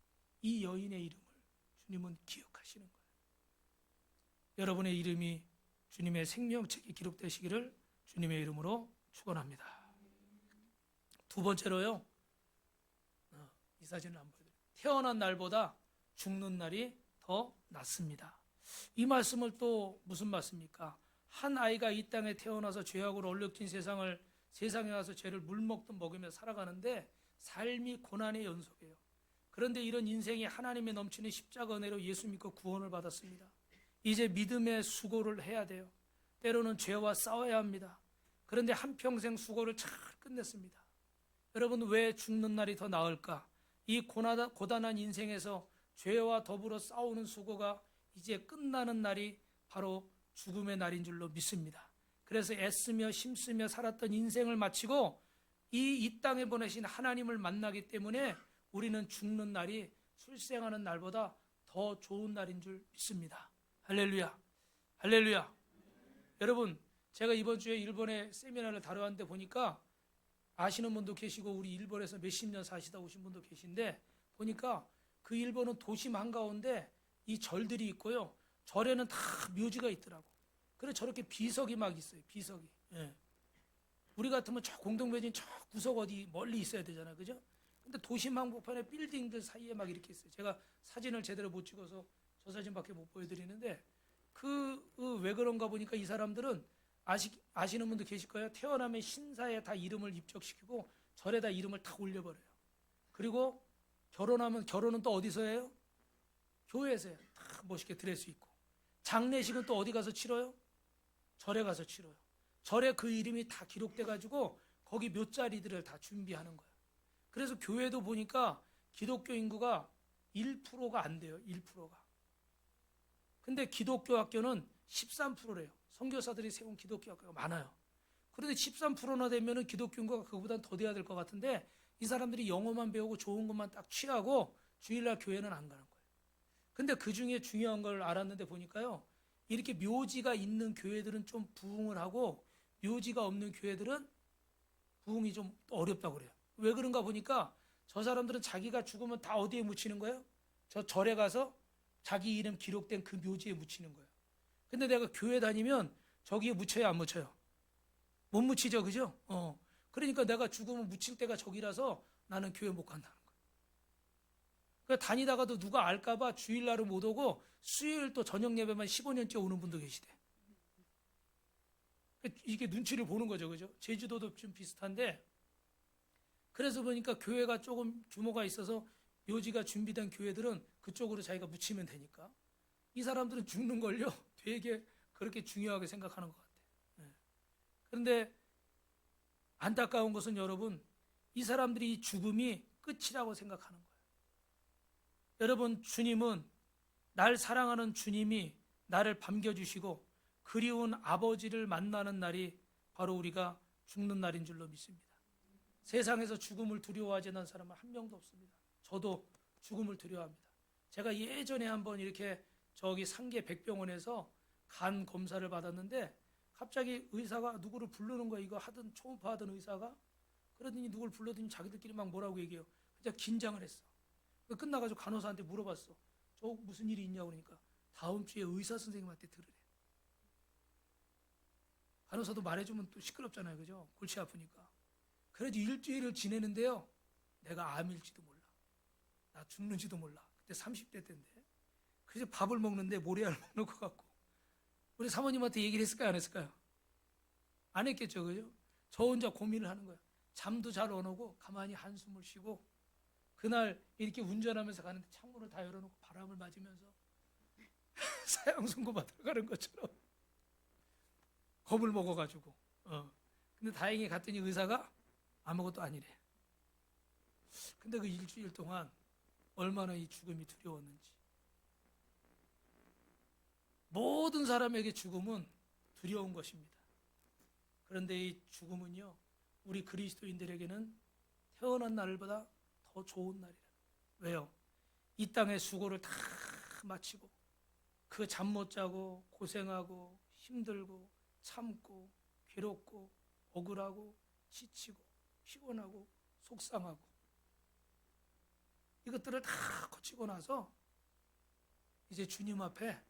이 여인의 이름을 주님은 기억하시는 거예요. 여러분의 이름이 주님의 생명책에 기록되시기를 주님의 이름으로 축원합니다. 두 번째로요, 이 사진을 안 보여드려요. 태어난 날보다 죽는 날이 더 낫습니다. 이 말씀을 또 무슨 말씀입니까? 한 아이가 이 땅에 태어나서 죄악으로 얼룩진 세상에 와서 죄를 물먹듯 먹으며 살아가는데 삶이 고난의 연속이에요. 그런데 이런 인생이 하나님의 넘치는 십자가 은혜로 예수 믿고 구원을 받았습니다. 이제 믿음의 수고를 해야 돼요. 때로는 죄와 싸워야 합니다. 그런데 한평생 수고를 잘 끝냈습니다. 여러분, 왜 죽는 날이 더 나을까? 이 고단한 인생에서 죄와 더불어 싸우는 수고가 이제 끝나는 날이 바로 죽음의 날인 줄로 믿습니다. 그래서 애쓰며 힘쓰며 살았던 인생을 마치고 이 땅에 보내신 하나님을 만나기 때문에 우리는 죽는 날이 출생하는 날보다 더 좋은 날인 줄 믿습니다. 할렐루야, 할렐루야. 여러분, 제가 이번 주에 일본에 세미나를 다녀왔는데 보니까 아시는 분도 계시고 우리 일본에서 몇십 년 사시다 오신 분도 계신데 보니까 그 일본은 도심 한가운데 이 절들이 있고요. 절에는 다 묘지가 있더라고. 그래서 저렇게 비석이 막 있어요. 비석이. 예. 우리 같으면 저 공동묘지는 저 구석 어디 멀리 있어야 되잖아요. 그죠? 근데 도심 한복판에 빌딩들 사이에 막 이렇게 있어요. 제가 사진을 제대로 못 찍어서 저 사진밖에 못 보여드리는데 왜 그런가 보니까 이 사람들은 아시는 분도 계실 거예요. 태어나면 신사에 다 이름을 입적시키고 절에다 이름을 다 올려버려요. 그리고 결혼은 또 어디서 해요? 교회에서 해요. 다 멋있게 드레스 입고. 장례식은 또 어디 가서 치러요? 절에 가서 치러요. 절에 그 이름이 다 기록돼 가지고 거기 묘자리들을 다 준비하는 거예요. 그래서 교회도 보니까 기독교 인구가 1%가 안 돼요. 1%가. 근데 기독교 학교는 13%래요. 선교사들이 세운 기독교 학교가 많아요. 그런데 13%나 되면은 기독교 인구가 그거보다 더 돼야 될 것 같은데 이 사람들이 영어만 배우고 좋은 것만 딱 취하고 주일날 교회는 안 가는 거예요. 근데 그 중에 중요한 걸 알았는데 보니까요. 이렇게 묘지가 있는 교회들은 좀 부흥을 하고 묘지가 없는 교회들은 부흥이 좀 어렵다고 그래요. 왜 그런가 보니까 저 사람들은 자기가 죽으면 다 어디에 묻히는 거예요? 저 절에 가서 자기 이름 기록된 그 묘지에 묻히는 거예요. 근데 내가 교회 다니면 저기에 묻혀요, 안 묻혀요? 못 묻히죠, 그죠? 그러니까 내가 죽으면 묻힐 때가 저기라서 나는 교회 못 간다는 거예요. 그러니까 다니다가도 누가 알까봐 주일날은 못 오고 수요일 또 저녁 예배만 15년째 오는 분도 계시대. 이게 눈치를 보는 거죠, 그죠? 제주도도 좀 비슷한데 그래서 보니까 교회가 조금 규모가 있어서 묘지가 준비된 교회들은 그쪽으로 자기가 묻히면 되니까 이 사람들은 죽는 걸요 되게 그렇게 중요하게 생각하는 것 같아요. 네. 그런데 안타까운 것은 여러분 이 사람들이 이 죽음이 끝이라고 생각하는 거예요. 여러분, 주님은 날 사랑하는 주님이 나를 반겨주시고 그리운 아버지를 만나는 날이 바로 우리가 죽는 날인 줄로 믿습니다. 세상에서 죽음을 두려워하지 않는 사람은 한 명도 없습니다. 저도 죽음을 두려워합니다. 제가 예전에 한번 이렇게 저기 상계 백병원에서 간 검사를 받았는데 갑자기 의사가 누구를 부르는 거야. 이거 하던 초음파 하던 의사가 그러더니 누구를 불러더니 자기들끼리 막 뭐라고 얘기해요. 진짜 긴장을 했어. 끝나가지고 간호사한테 물어봤어. 저 무슨 일이 있냐고 그러니까 다음 주에 의사 선생님한테 들으래. 간호사도 말해주면 또 시끄럽잖아요. 그죠? 골치 아프니까. 그래도 일주일을 지내는데요. 내가 암일지도 몰라. 나 죽는지도 몰라. 그때 30대 때인데. 그래서 밥을 먹는데 모래알을 먹는 것 같고. 우리 사모님한테 얘기를 했을까요? 안 했을까요? 안 했겠죠. 그죠? 저 혼자 고민을 하는 거예요. 잠도 잘 안 오고 가만히 한숨을 쉬고 그날 이렇게 운전하면서 가는데 창문을 다 열어놓고 바람을 맞으면서 사형 선고 받으러 가는 것처럼 겁을 먹어가지고. 근데 다행히 갔더니 의사가 아무것도 아니래. 근데 그 일주일 동안 얼마나 이 죽음이 두려웠는지. 모든 사람에게 죽음은 두려운 것입니다. 그런데 이 죽음은요, 우리 그리스도인들에게는 태어난 날보다 더 좋은 날이라. 왜요? 이 땅의 수고를 다 마치고 그 잠 못 자고 고생하고 힘들고 참고 괴롭고 억울하고 지치고 피곤하고 속상하고 이것들을 다 거치고 나서 이제 주님 앞에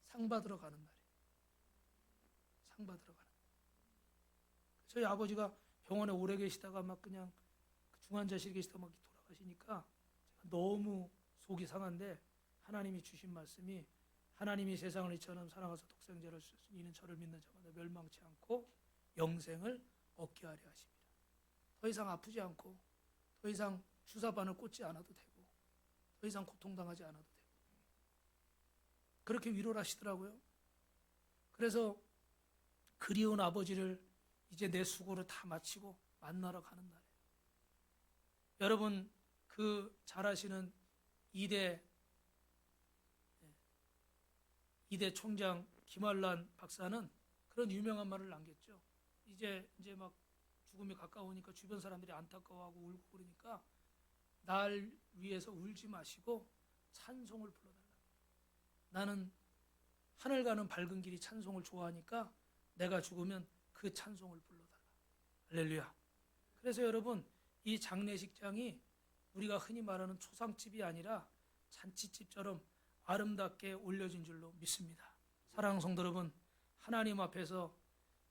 상 받으러 가는 날이에요. 상 받으러 가는 날. 저희 아버지가 병원에 오래 계시다가 막 그냥 중환자실에 계시다가 막 돌아가시니까 제가 너무 속이 상한데 하나님이 주신 말씀이 하나님이 세상을 이처럼 사랑하사 독생자를 주셨으니 이는 저를 믿는 자마다 멸망치 않고 영생을 얻게 하려 하십니다. 더 이상 아프지 않고 더 이상 주사바늘 꽂지 않아도 되고 더 이상 고통당하지 않아도 되고 그렇게 위로를 하시더라고요. 그래서 그리운 아버지를 이제 내 수고를 다 마치고 만나러 가는 날이에요. 여러분 그 잘 아시는 이대 총장 김환란 박사는 그런 유명한 말을 남겼죠. 이제 막 죽음이 가까우니까 주변 사람들이 안타까워하고 울고 그러니까 날 위해서 울지 마시고 찬송을 불러달라. 나는 하늘 가는 밝은 길이 찬송을 좋아하니까 내가 죽으면 그 찬송을 불러달라. 할렐루야. 그래서 여러분 이 장례식장이 우리가 흔히 말하는 초상집이 아니라 잔치집처럼 아름답게 올려진 줄로 믿습니다. 사랑하는 성도 여러분, 하나님 앞에서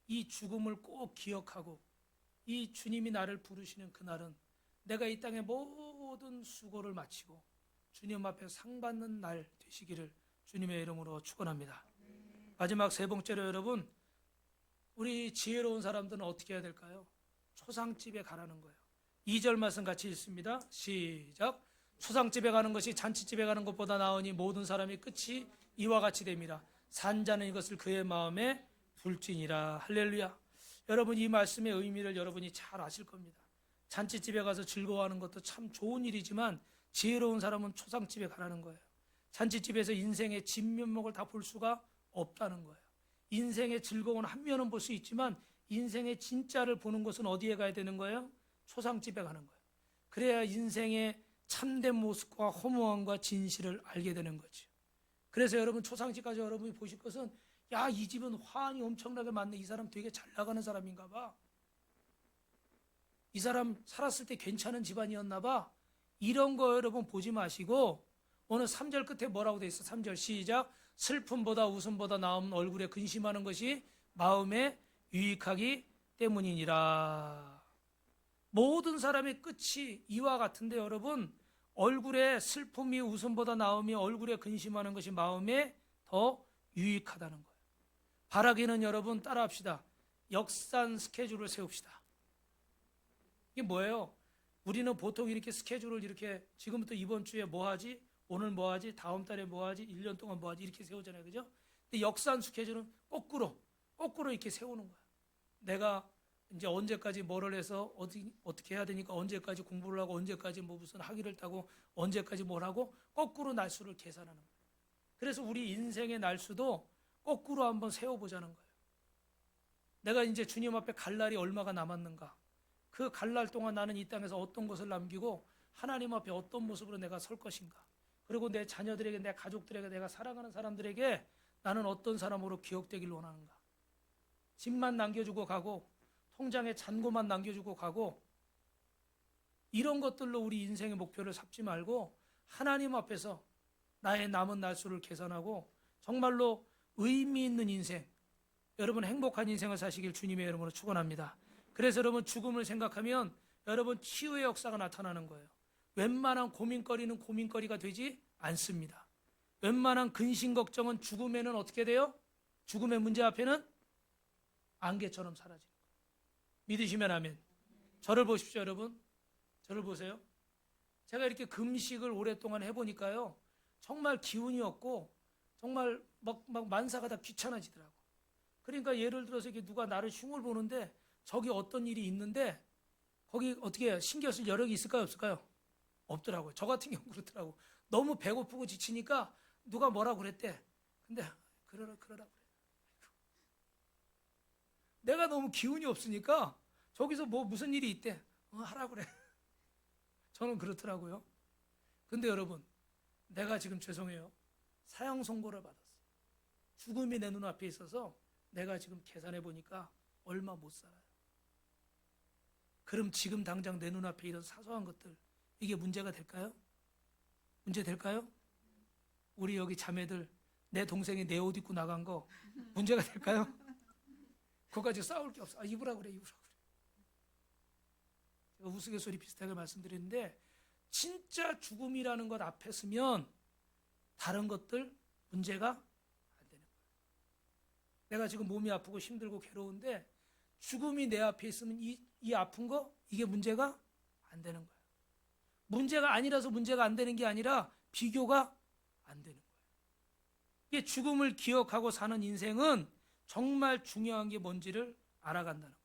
이 죽음을 꼭 기억하고 이 주님이 나를 부르시는 그날은 내가 이 땅의 모든 수고를 마치고 주님 앞에 상 받는 날 되시기를 주님의 이름으로 축원합니다. 마지막 세 번째로 여러분, 우리 지혜로운 사람들은 어떻게 해야 될까요? 초상집에 가라는 거예요. 2절 말씀 같이 읽습니다. 시작. 초상집에 가는 것이 잔치집에 가는 것보다 나으니 모든 사람이 끝이 이와 같이 됩니다. 산자는 이것을 그의 마음에 불지니라. 할렐루야. 여러분 이 말씀의 의미를 여러분이 잘 아실 겁니다. 잔치집에 가서 즐거워하는 것도 참 좋은 일이지만 지혜로운 사람은 초상집에 가라는 거예요. 잔치집에서 인생의 진면목을 다 볼 수가 없다는 거예요. 인생의 즐거운 한 면은 볼 수 있지만 인생의 진짜를 보는 것은 어디에 가야 되는 거예요? 초상집에 가는 거예요. 그래야 인생의 참된 모습과 허무함과 진실을 알게 되는 거죠. 그래서 여러분 초상집까지 여러분이 보실 것은 야, 이 집은 화환이 엄청나게 많네. 이 사람 되게 잘 나가는 사람인가 봐. 이 사람 살았을 때 괜찮은 집안이었나 봐. 이런 거 여러분 보지 마시고 오늘 3절 끝에 뭐라고 돼 있어? 3절 시작. 슬픔보다 웃음보다 나은 얼굴에 근심하는 것이 마음에 유익하기 때문이니라. 모든 사람의 끝이 이와 같은데 여러분 얼굴에 슬픔이 웃음보다 나음이 얼굴에 근심하는 것이 마음에 더 유익하다는 거예요. 바라기는 여러분 따라합시다. 역산 스케줄을 세웁시다. 이게 뭐예요? 우리는 보통 이렇게 스케줄을 이렇게 지금부터 이번 주에 뭐 하지? 오늘 뭐 하지? 다음 달에 뭐 하지? 1년 동안 뭐 하지? 이렇게 세우잖아요. 그죠? 근데 역산 스케줄은 거꾸로 이렇게 세우는 거야. 내가 이제 언제까지 뭐를 해서 어떻게 해야 되니까 언제까지 공부를 하고 언제까지 뭐 무슨 학위를 따고 언제까지 뭘 하고 거꾸로 날수를 계산하는 거예요. 그래서 우리 인생의 날수도 거꾸로 한번 세워보자는 거예요. 내가 이제 주님 앞에 갈 날이 얼마가 남았는가? 그 갈 날 동안 나는 이 땅에서 어떤 것을 남기고 하나님 앞에 어떤 모습으로 내가 설 것인가? 그리고 내 자녀들에게, 내 가족들에게, 내가 사랑하는 사람들에게 나는 어떤 사람으로 기억되길 원하는가? 집만 남겨주고 가고 통장에 잔고만 남겨주고 가고 이런 것들로 우리 인생의 목표를 삼지 말고 하나님 앞에서 나의 남은 날수를 계산하고 정말로 의미 있는 인생, 여러분 행복한 인생을 사시길 주님의 이름으로 축원합니다. 그래서 여러분 죽음을 생각하면 여러분 치유의 역사가 나타나는 거예요. 웬만한 고민거리는 고민거리가 되지 않습니다. 웬만한 근심 걱정은 죽음에는 어떻게 돼요? 죽음의 문제 앞에는 안개처럼 사라지는 거예요. 믿으시면 아멘. 저를 보십시오 여러분. 저를 보세요. 제가 이렇게 금식을 오랫동안 해보니까요. 정말 기운이 없고 정말 막 만사가 다 귀찮아지더라고. 그러니까 예를 들어서 이게 누가 나를 흉을 보는데 저기 어떤 일이 있는데 거기 어떻게 신경 쓸 여력이 있을까요? 없을까요? 없더라고요. 저 같은 경우 그렇더라고. 너무 배고프고 지치니까 누가 뭐라 그랬대. 근데 그러라 그래. 내가 너무 기운이 없으니까 저기서 뭐 무슨 일이 있대. 하라 그래. 저는 그렇더라고요. 근데 여러분, 내가 지금 죄송해요. 사형 선고를 받았어요. 죽음이 내 눈앞에 있어서 내가 지금 계산해 보니까 얼마 못 살아요. 그럼 지금 당장 내 눈앞에 이런 사소한 것들, 이게 문제가 될까요? 문제 될까요? 우리 여기 자매들, 내 동생이 내 옷 입고 나간 거 문제가 될까요? 그거 가지고 싸울 게 없어. 입으라 그래. 제가 우스갯소리 비슷하게 말씀드렸는데 진짜 죽음이라는 것 앞에 서면 다른 것들 문제가 안 되는 거예요. 내가 지금 몸이 아프고 힘들고 괴로운데 죽음이 내 앞에 있으면 이 아픈 거 이게 문제가 안 되는 거예요. 문제가 아니라서 문제가 안 되는 게 아니라 비교가 안 되는 거예요. 이게 죽음을 기억하고 사는 인생은 정말 중요한 게 뭔지를 알아간다는 거예요.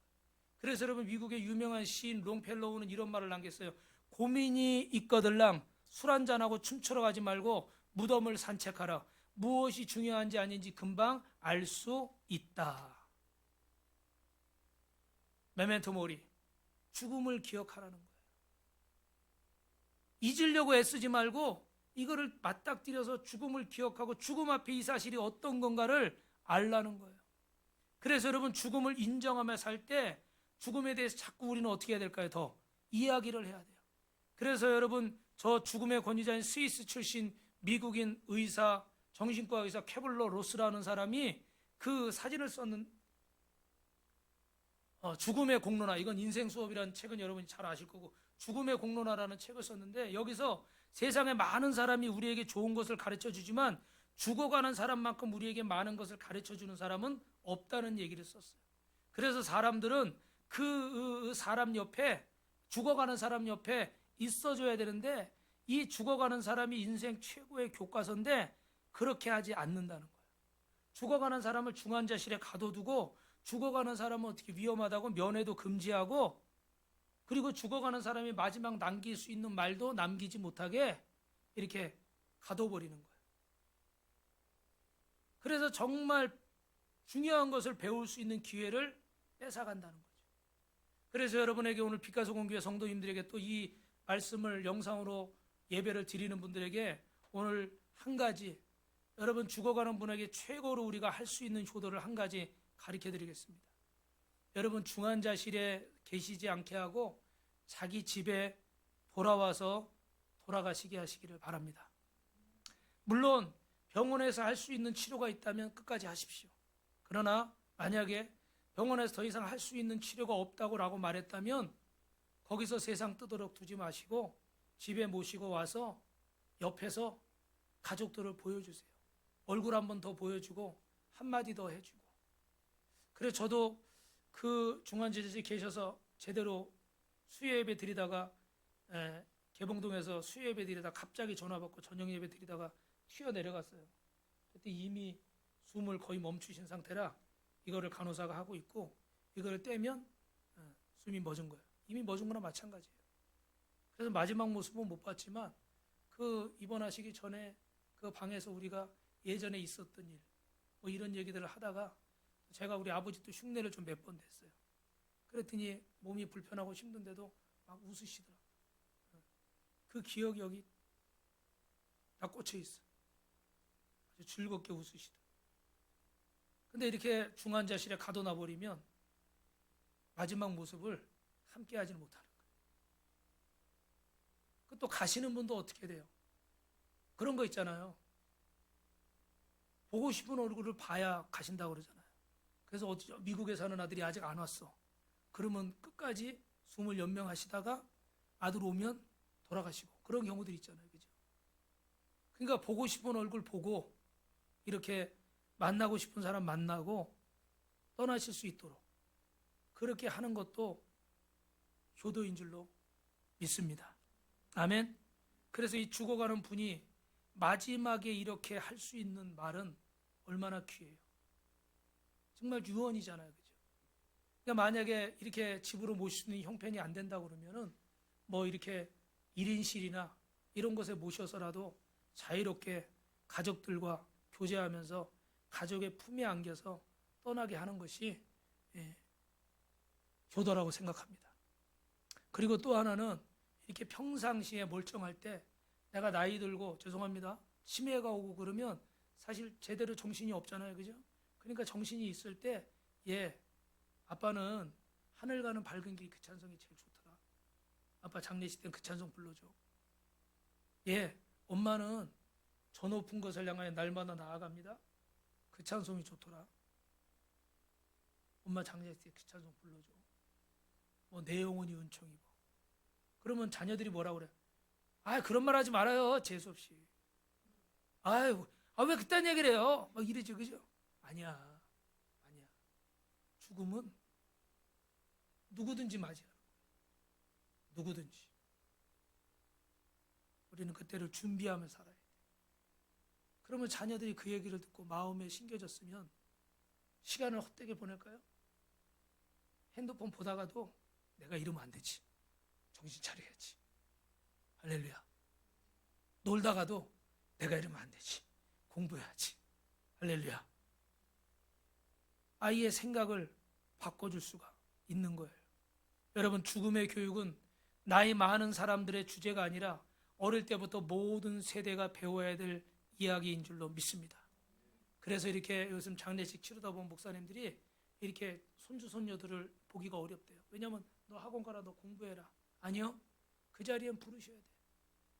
그래서 여러분 미국의 유명한 시인 롱펠로우는 이런 말을 남겼어요. 고민이 있거들랑 술 한잔하고 춤추러 가지 말고 무덤을 산책하라. 무엇이 중요한지 아닌지 금방 알 수 있다. 메멘토 모리. 죽음을 기억하라는 거예요. 잊으려고 애쓰지 말고 이거를 맞닥뜨려서 죽음을 기억하고 죽음 앞에 이 사실이 어떤 건가를 알라는 거예요. 그래서 여러분 죽음을 인정하며 살 때 죽음에 대해서 자꾸 우리는 어떻게 해야 될까요? 더 이야기를 해야 돼요. 그래서 여러분 저 죽음의 권위자인 스위스 출신 미국인 의사, 정신과 의사 케블러 로스라는 사람이 그 사진을 썼는 죽음의 공론화, 이건 인생 수업이라는 책은 여러분이 잘 아실 거고 죽음의 공론화라는 책을 썼는데 여기서 세상에 많은 사람이 우리에게 좋은 것을 가르쳐 주지만 죽어가는 사람만큼 우리에게 많은 것을 가르쳐 주는 사람은 없다는 얘기를 썼어요. 그래서 사람들은 그 사람 옆에 죽어가는 사람 옆에 있어줘야 되는데 이 죽어가는 사람이 인생 최고의 교과서인데 그렇게 하지 않는다는 거예요. 죽어가는 사람을 중환자실에 가둬두고 죽어가는 사람은 어떻게 위험하다고 면회도 금지하고 그리고 죽어가는 사람이 마지막 남길 수 있는 말도 남기지 못하게 이렇게 가둬버리는 거예요. 그래서 정말 중요한 것을 배울 수 있는 기회를 뺏어간다는 거죠. 그래서 여러분에게 오늘 빛가소공교회 성도님들에게 또 이 말씀을 영상으로 예배를 드리는 분들에게 오늘 한 가지 여러분 죽어가는 분에게 최고로 우리가 할 수 있는 효도를 한 가지 가르쳐 드리겠습니다. 여러분 중환자실에 계시지 않게 하고 자기 집에 돌아와서 돌아가시게 하시기를 바랍니다. 물론 병원에서 할 수 있는 치료가 있다면 끝까지 하십시오. 그러나 만약에 병원에서 더 이상 할 수 있는 치료가 없다고 말했다면 거기서 세상 뜨도록 두지 마시고 집에 모시고 와서 옆에서 가족들을 보여주세요. 얼굴 한번 더 보여주고 한마디 더 해주고. 그래서 저도 그 중환자실에 계셔서 제대로 수요예배 드리다가 개봉동에서 수요예배 드리다가 갑자기 전화 받고 저녁예배 드리다가 튀어 내려갔어요. 그때 이미 숨을 거의 멈추신 상태라 이거를 간호사가 하고 있고 이거를 떼면 숨이 멎은 거예요. 이미 멎은 거나 마찬가지예요. 그래서 마지막 모습은 못 봤지만 그 입원하시기 전에 그 방에서 우리가 예전에 있었던 일, 뭐 이런 얘기들을 하다가 제가 우리 아버지도 흉내를 좀 몇 번 냈어요. 그랬더니 몸이 불편하고 힘든데도 막 웃으시더라고요. 그 기억이 여기 다 꽂혀 있어. 아주 즐겁게 웃으시더라고요. 근데 이렇게 중환자실에 가둬놔 버리면 마지막 모습을 함께 하지는 못하는 거예요. 또 가시는 분도 어떻게 돼요? 그런 거 있잖아요. 보고 싶은 얼굴을 봐야 가신다고 그러잖아요. 그래서 미국에 사는 아들이 아직 안 왔어. 그러면 끝까지 숨을 연명하시다가 아들 오면 돌아가시고 그런 경우들이 있잖아요. 그죠? 그러니까 보고 싶은 얼굴 보고 이렇게 만나고 싶은 사람 만나고 떠나실 수 있도록 그렇게 하는 것도 효도인 줄로 믿습니다. 아멘. 그래서 이 죽어가는 분이 마지막에 이렇게 할 수 있는 말은 얼마나 귀해요. 정말 유언이잖아요. 그죠? 그러니까 만약에 이렇게 집으로 모실 수 있는 형편이 안 된다 그러면은 뭐 이렇게 1인실이나 이런 곳에 모셔서라도 자유롭게 가족들과 교제하면서 가족의 품에 안겨서 떠나게 하는 것이 효도라고 생각합니다. 그리고 또 하나는 이렇게 평상시에 멀쩡할 때 내가 나이 들고 죄송합니다. 치매가 오고 그러면 사실 제대로 정신이 없잖아요. 그죠? 그러니까 정신이 있을 때 아빠는 하늘 가는 밝은 길 그 찬송이 제일 좋더라. 아빠 장례식 때 그 찬송 불러줘. 엄마는 저 높은 것을 향하여 날마다 나아갑니다. 그 찬송이 좋더라. 엄마 장례식 때 그 찬송 불러줘. 뭐 내 영혼이 은총이고. 그러면 자녀들이 뭐라 그래? 그런 말 하지 말아요. 재수 없이. 왜 그딴 얘기를 해요? 막 이러죠. 그죠? 아니야. 죽음은 누구든지 맞이하는 거예요. 누구든지. 우리는 그때를 준비하며 살아야 돼요. 그러면 자녀들이 그 얘기를 듣고 마음에 심겨졌으면 시간을 헛되게 보낼까요? 핸드폰 보다가도 내가 이러면 안 되지. 정신 차려야지. 할렐루야. 놀다가도 내가 이러면 안 되지. 공부해야지. 할렐루야. 아이의 생각을 바꿔줄 수가 있는 거예요. 여러분, 죽음의 교육은 나이 많은 사람들의 주제가 아니라 어릴 때부터 모든 세대가 배워야 될 이야기인 줄로 믿습니다. 그래서 이렇게 요즘 장례식 치르다 보면 목사님들이 이렇게 손주 손녀들을 보기가 어렵대요. 왜냐하면 너 학원 가라, 너 공부해라. 아니요. 그 자리엔 부르셔야 돼.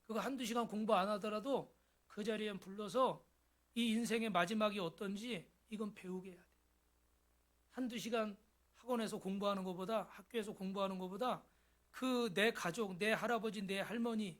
그거 한두 시간 공부 안 하더라도 그 자리엔 불러서 이 인생의 마지막이 어떤지 이건 배우게 해야 돼. 한두 시간 학원에서 공부하는 것보다, 학교에서 공부하는 것보다 그 내 가족, 내 할아버지, 내 할머니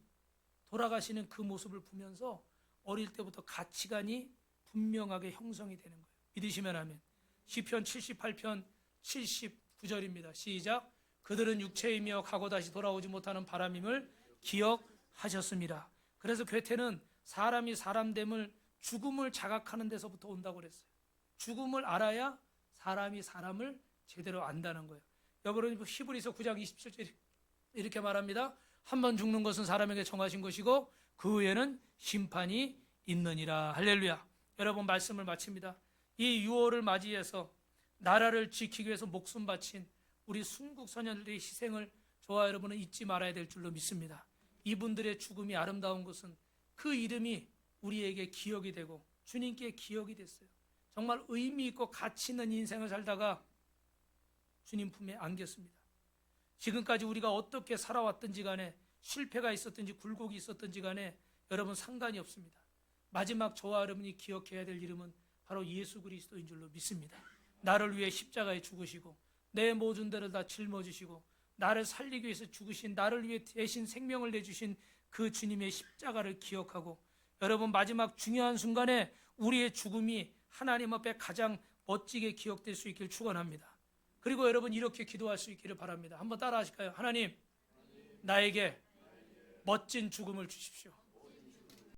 돌아가시는 그 모습을 보면서 어릴 때부터 가치관이 분명하게 형성이 되는 거예요. 믿으시면 아멘. 시편 78편 79절입니다. 시작. 그들은 육체이며 가고 다시 돌아오지 못하는 바람임을 기억하셨습니다. 그래서 괴테는 사람이 사람됨을 죽음을 자각하는 데서부터 온다고 그랬어요. 죽음을 알아야 사람이 사람을 제대로 안다는 거예요. 여러분, 히브리서 9장 27절 이렇게 말합니다. 한 번 죽는 것은 사람에게 정하신 것이고 그 후에는 심판이 있느니라. 할렐루야. 여러분, 말씀을 마칩니다. 이 6월을 맞이해서 나라를 지키기 위해서 목숨 바친 우리 순국 선열들의 희생을 저와 여러분은 잊지 말아야 될 줄로 믿습니다. 이분들의 죽음이 아름다운 것은 그 이름이 우리에게 기억이 되고 주님께 기억이 됐어요. 정말 의미 있고 가치 있는 인생을 살다가 주님 품에 안겼습니다. 지금까지 우리가 어떻게 살아왔든지 간에 실패가 있었든지 굴곡이 있었든지 간에 여러분 상관이 없습니다. 마지막 저와 여러분이 기억해야 될 이름은 바로 예수 그리스도인 줄로 믿습니다. 나를 위해 십자가에 죽으시고 내 모든 데를 다 짊어지시고 나를 살리기 위해서 죽으신, 나를 위해 대신 생명을 내주신 그 주님의 십자가를 기억하고 여러분, 마지막 중요한 순간에 우리의 죽음이 하나님 앞에 가장 멋지게 기억될 수 있기를 축원합니다. 그리고 여러분, 이렇게 기도할 수 있기를 바랍니다. 한번 따라 하실까요? 하나님, 나에게 멋진 죽음을 주십시오.